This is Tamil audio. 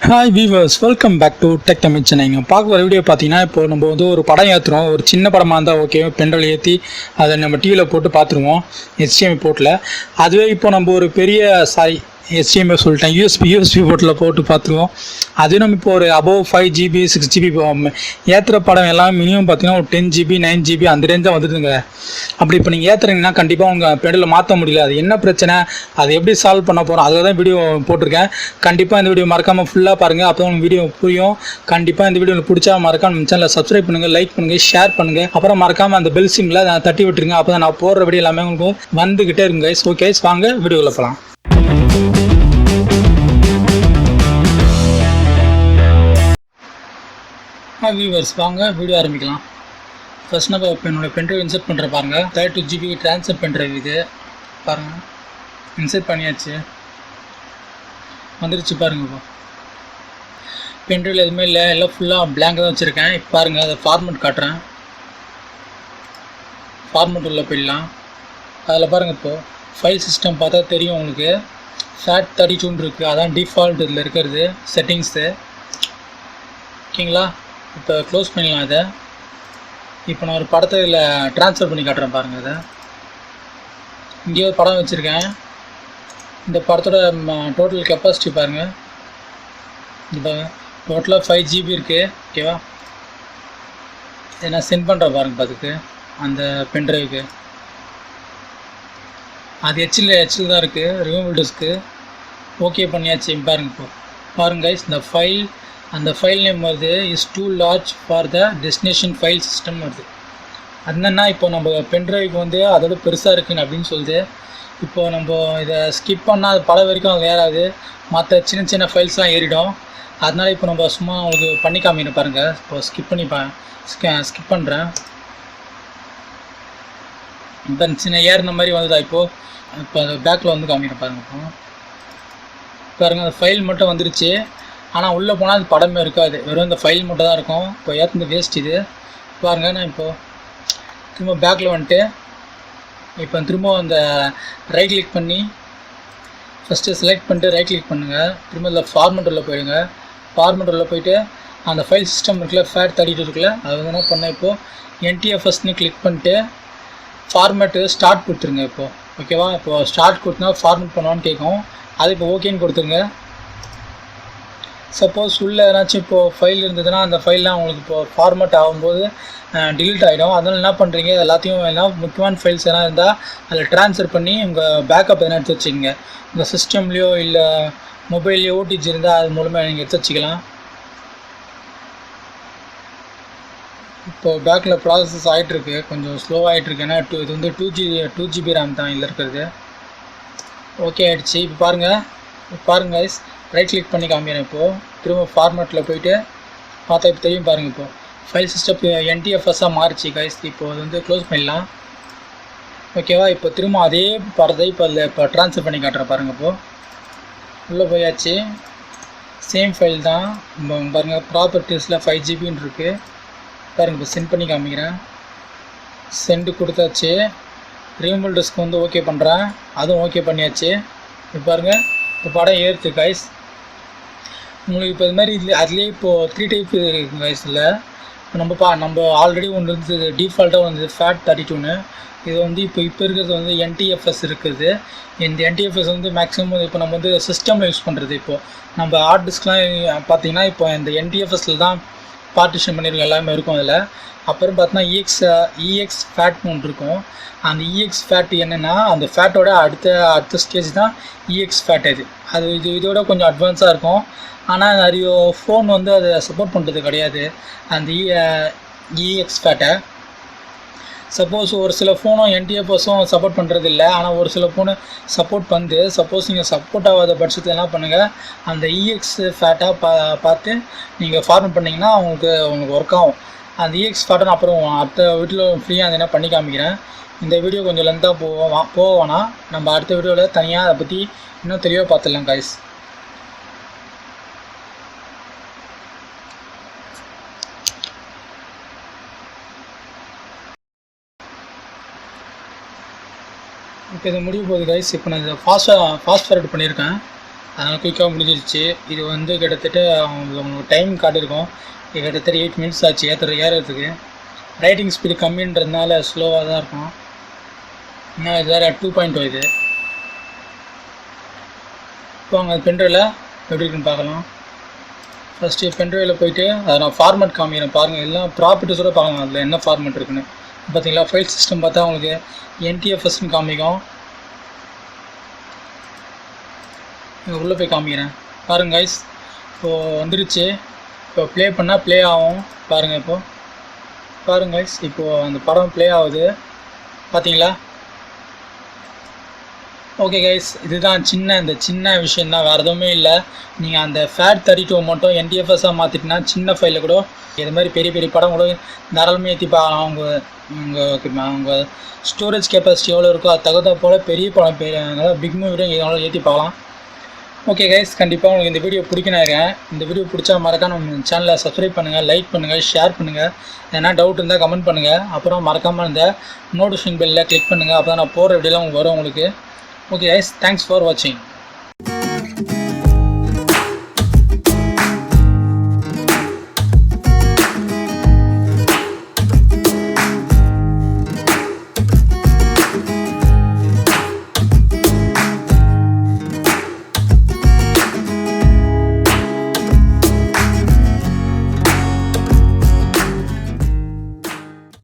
Hi viewers, welcome back to tech Tamil channel. நீங்கள் பார்க்குற வீடியோ பார்த்தீங்கன்னா, இப்போ நம்ம வந்து ஒரு படம் ஏற்றுறோம். ஒரு சின்ன படமாக இருந்தால் ஓகே, பென்ட்ரைவ் ஏற்றி அதை நம்ம டிவியில் போட்டு பார்த்துருவோம் HDMI போர்ட்டில். அதுவே இப்போ நம்ம ஒரு பெரிய HDMI சொல்லிட்டேன், யூஎஸ்பி போர்ட்டில் போட்டு பார்த்துருவோம். அதுவே நம்ம இப்போ ஒரு அபோவ் 5GB 6GB ஏற்றுற படம் எல்லாம் மினிமம் பார்த்தீங்கன்னா ஒரு 10GB 9GB அந்த ரேஞ்ச் தான் வந்துடுதுங்க. அப்படி இப்போ நீங்கள் ஏற்றுறீங்கன்னா கண்டிப்பாக உங்கள் பென்ட்ரைவில் மாற்ற முடியல. அது என்ன பிரச்சனை, அதை எப்படி சால்வ் பண்ண போகிறோம், அதில் தான் வீடியோ போட்டிருக்கேன். கண்டிப்பாக இந்த வீடியோ மறக்காமல் ஃபுல்லாக பாருங்கள், அப்போ உங்களுக்கு வீடியோ புரியும். கண்டிப்பாக இந்த வீடியோ பிடிச்சா மறக்காம நம்ம சேனலை சப்ஸ்கிரைப் பண்ணுங்கள், லைக் பண்ணுங்கள், ஷேர் பண்ணுங்கள். அப்புறம் மறக்காமல் அந்த பெல் சிம்மில் தட்டி விட்டுருங்க. அப்போ தான் நான் போடுற வீடியோ எல்லாமே உங்களுக்கு வந்துக்கிட்டே இருக்குங்க கைஸ். ஓகே கைஸ், வாங்க வீடியோவில் போகலாம். வியூவர்ஸ், வாங்க வீடியோ ஆரம்பிக்கலாம். ஃபர்ஸ்ட் நம்ம இப்போ என்னோடய பென்ட்ரைவ் இன்சர்ட் பண்ணுற பாருங்கள். 32GB ட்ரான்ஸ்ஃபர் பென்ட்ரைவ் இது பாருங்கள். இன்சர்ட் பண்ணியாச்சு, வந்துருச்சு பாருங்கள். இப்போ பென்ட்ரைவில் எதுவுமே இல்லை, எல்லாம் ஃபுல்லாக பிளாங்காக தான் வச்சுருக்கேன். இப்போ பாருங்கள், அதை ஃபார்மெட் காட்டுறேன். ஃபார்மெட் உள்ள போயிடலாம். அதில் பாருங்கள், இப்போது ஃபைல் சிஸ்டம் பார்த்தா தெரியும் உங்களுக்கு. FAT32 இருக்குது, அதான் டிஃபால்ட் இதில் இருக்கிறது செட்டிங்ஸு. ஓகேங்களா, இப்போ க்ளோஸ் பண்ணிடலாம் இதை. இப்போ நான் ஒரு படத்தை இதில் ட்ரான்ஸ்ஃபர் பண்ணி காட்டுறேன் பாருங்கள். இதை இங்கேயே ஒரு படம் வச்சுருக்கேன். இந்த படத்தோட டோட்டல் கெப்பாசிட்டி பாருங்கள். இப்போ டோட்டலாக 5GB இருக்குது. ஓகேவா, இதை நான் சென்ட் பண்ணுறேன் பாருங்கள். அதுக்கு அந்த பென்ட்ரைவுக்கு அது ஹெச்சில் தான் இருக்குது, ரிமூவல் டிஸ்க்கு. ஓகே பண்ணியாச்சு பாருங்கள். இப்போ பாருங்கள் கைஸ், இந்த ஃபைல், அந்த ஃபைல் நேம் வருது is too large for the destination file system வருது. அது என்னென்னா, இப்போ நம்ம பென்ட்ரைவுக்கு வந்து அதோட பெருசாக இருக்குன்னு அப்படின்னு சொல்லுது. இப்போது நம்ம இதை ஸ்கிப் பண்ணால் அது பல வரைக்கும் அது ஏறாது, மற்ற சின்ன சின்ன ஃபைல்ஸ்லாம் ஏறிடும். அதனால் இப்போ நம்ம சும்மா உங்களுக்கு பண்ணி காமிக்கிறேன் பாருங்கள். இப்போ ஸ்கிப் பண்ணி ஸ்கிப் பண்ணுறேன். இப்போ சின்ன ஏறின மாதிரி வந்துதா. இப்போ அந்த பேக்கில் வந்து காமிக்கிறேன் பாருங்கள். இப்போ பாருங்கள், அந்த ஃபைல் மட்டும் வந்துருச்சு. ஆனால் உள்ளே போனால் அது படமே இருக்காது, வெறும் இந்த ஃபைல் மட்டும் தான் இருக்கும். இப்போ ஏற்றது வேஸ்ட் இது பாருங்கள். நான் இப்போது திரும்ப பேக்கில் வந்துட்டு இப்போ திரும்ப அந்த ரைட் கிளிக் பண்ணி ஃபஸ்ட்டு செலக்ட் பண்ணிட்டு ரைட் கிளிக் பண்ணுங்கள். திரும்ப இதில் ஃபார்மெட் உள்ள போயிடுங்க. ஃபார்மெட் உள்ள போயிட்டு அந்த ஃபைல் சிஸ்டம் இருக்குல்ல, FAT32 இருக்குல்ல, அது வந்து என்ன பண்ணேன், இப்போது NTFSன்னு கிளிக் பண்ணிட்டு ஃபார்மெட்டு ஸ்டார்ட் கொடுத்துருங்க. இப்போது ஓகேவா, இப்போது ஸ்டார்ட் கொடுத்தா ஃபார்மெட் பண்ணுவான்னு கேட்கும். அது இப்போ ஓகேன்னு கொடுத்துருங்க. சப்போஸ் உள்ளே ஏதாச்சும் இப்போது ஃபைல் இருந்ததுன்னா அந்த ஃபைல்லாம் உங்களுக்கு இப்போது ஃபார்மெட் ஆகும்போது டிலீட் ஆகிடும். அதனால் என்ன பண்ணுறீங்க, எல்லாத்தையும் எல்லாம் முக்கியமான ஃபைல்ஸ் எல்லாம் இருந்தால் அதில் ட்ரான்ஸ்ஃபர் பண்ணி உங்கள் பேக்கப் எதனா எடுத்து வச்சுக்கோங்க. உங்கள் சிஸ்டம்லேயோ இல்லை மொபைல்லையோ ஓடிஜி இருந்தால் அது மூலமாக நீங்கள் எடுத்து வச்சுக்கலாம். இப்போது பேக்கில் ப்ராசஸ் ஆகிட்டுருக்கு, கொஞ்சம் ஸ்லோவாகிட்டுருக்கு. ஏன்னா இது வந்து 2GB ரேம் தான் இதில் இருக்கிறது. ஓகே ஆகிடுச்சு. இப்போ பாருங்கள் கைஸ், ரைட் கிளிக் பண்ணி காமிக்கிறேன். இப்போது திரும்ப ஃபார்மெட்டில் போய்ட்டு பார்த்தா இப்போ தெரியும் பாருங்கள். இப்போது ஃபைல் சிஸ்டம் NTFSஸாக மாறிச்சு கைஸ். இப்போ அது வந்து க்ளோஸ் பண்ணிடலாம். ஓகேவா, இப்போ திரும்ப அதே படத்தை இப்போ ட்ரான்ஸ்ஃபர் பண்ணி காட்டுறேன் பாருங்கள். இப்போது உள்ளே போயாச்சு, சேம் ஃபைல் தான். பாருங்கள், ப்ராப்பர்ட்டிஸில் 5GBன்னு இருக்குது பாருங்கள். இப்போ சென்ட் பண்ணி காமிக்கிறேன். சென்ட் கொடுத்தாச்சு. ரிமூவல் டிஸ்க் வந்து ஓகே பண்ணுறேன், அதுவும் ஓகே பண்ணியாச்சு. இப்போ பாருங்கள், இப்போ படம் ஏறுது கைஸ். உங்களுக்கு இப்போ இது மாதிரி அதுலேயே இப்போது 3 டைப் இருக்குது கைஸ். இல்லை நம்ம ஆல்ரெடி ஒன்று இருந்தது, டிஃபால்ட்டாக வந்து FAT32ன்னு. இது வந்து இப்போ இருக்கிறது வந்து NTFS இருக்குது. இந்த NTFS வந்து மேக்ஸிமம் இப்போ நம்ம வந்து சிஸ்டமில் யூஸ் பண்ணுறது. இப்போது நம்ம ஹார்ட் டிஸ்க்லாம் பார்த்தீங்கன்னா இப்போ இந்த NTFSல தான் பார்ட்டிஷன் பண்ணியிருக்கோம், எல்லாமே இருக்கும் அதில். அப்புறம் பார்த்தீங்கன்னா EX FAT ஒன்று இருக்கும். அந்த EX FAT என்னென்னா, அந்த ஃபேட்டோட அடுத்த ஸ்டேஜ் தான் EX FAT. அது இதோட கொஞ்சம் அட்வான்ஸாக இருக்கும். ஆனால் நிறைய ஃபோன் வந்து அதை சப்போர்ட் பண்ணுறது கிடையாது, அந்த EX FAT-ஐ. சப்போஸ் ஒரு சில ஃபோனும் NTFS-ம் சப்போர்ட் பண்ணுறது இல்லை, ஆனால் ஒரு சில ஃபோனு சப்போர்ட் பண்ணுது. சப்போஸ் நீங்கள் சப்போர்ட் ஆகாத பட்சத்தில் என்ன பண்ணுங்கள், அந்த EX FAT-ஐ பார்த்து நீங்கள் ஃபார்மெட் பண்ணிங்கன்னா உங்களுக்கு ஒர்க் ஆகும். அந்த EX FAT-ஐ நான் அப்புறம் அடுத்த வீட்டில் ஃப்ரீயாக அந்த என்ன பண்ணி காமிக்கிறேன். இந்த வீடியோ கொஞ்சம் லென்த்தாக போவோன்னா நம்ம அடுத்த வீடியோவில் தனியாக அதை பற்றி இன்னும் தெளிவாக பார்த்துடலாம் கைஸ். இப்போ இது முடிவு போகுது கைஸ். இப்போ நான் இதை ஃபாஸ்ட் ஃபார்வர்ட் பண்ணியிருக்கேன். அதனால் குயிக்காக முடிஞ்சிருச்சு. இது வந்து கிட்டத்தட்ட உங்களுக்கு டைம் காட்டியிருக்கோம். இது கிட்டத்தட்ட 8 மினிட்ஸ் ஆச்சு ஏறுறதுக்கு. ரைட்டிங் ஸ்பீடு கம்மின்றதுனால ஸ்லோவாக தான் இருக்கும். இன்னும் இது வேறு 2.2 இது. இப்போ அங்கே பென்ட்ரைவில் எப்படி இருக்குன்னு பார்க்கலாம். ஃபஸ்ட்டு பென்ட்ரைவில் போயிட்டு அதை நான் ஃபார்மேட் காமிக்கிறேன் பாருங்கள். எல்லாம் ப்ராப்பர்ட்டிஸோட பார்க்கலாம் அதில் என்ன ஃபார்மேட் இருக்குன்னு. பார்த்தீங்களா ஃபைல் சிஸ்டம் பார்த்தா உங்களுக்கு NTFSன்னு காமிக்கும். இங்கே உள்ளே போய் காமிக்கிறேன் பாருங்கள் கைஸ். இப்போது வந்துருச்சு. இப்போ ப்ளே பண்ணால் ப்ளே ஆகும் பாருங்கள். இப்போது பாருங்கள் கைஸ், இப்போது அந்த படம் ப்ளே ஆகுது பார்த்தீங்களா. ஓகே கைஸ், இதுதான் இந்த சின்ன விஷயந்தான், வேறு எதுவுமே இல்லை. நீங்கள் அந்த FAT32 மட்டும் NTFSஸாக மாற்றிட்டிங்கன்னா சின்ன ஃபைலில் கூட இது மாதிரி பெரிய பெரிய படம் கூட தாராளமாக ஏற்றி பார்க்கலாம். அவங்க ஸ்டோரேஜ் கெப்பாசிட்டி எவ்வளோ இருக்கோ அது தகுந்த போல் பெரிய படம் அதாவது பிக் மூவியும் இதனால ஏற்றி பார்க்கலாம். ஓகே கைஸ், கண்டிப்பாக உங்களுக்கு இந்த வீடியோ பிடிக்கணும். இந்த வீடியோ பிடிச்சா மறக்காம நம்ம சேனலை சப்ஸ்கிரைப் பண்ணுங்கள், லைக் பண்ணுங்கள், ஷேர் பண்ணுங்கள். எதனா டவுட் இருந்தால் கமெண்ட் பண்ணுங்கள். அப்புறம் மறக்காமல் இந்த நோட்டிஃபிகேஷன் பெல்லில் கிளிக் பண்ணுங்கள். அப்போ தான் நான் போகிற வீடியோலாம் உங்களுக்கு வரும் உங்களுக்கு. ஓகே கைஸ், தேங்க்ஸ் ஃபார் வாட்சிங்.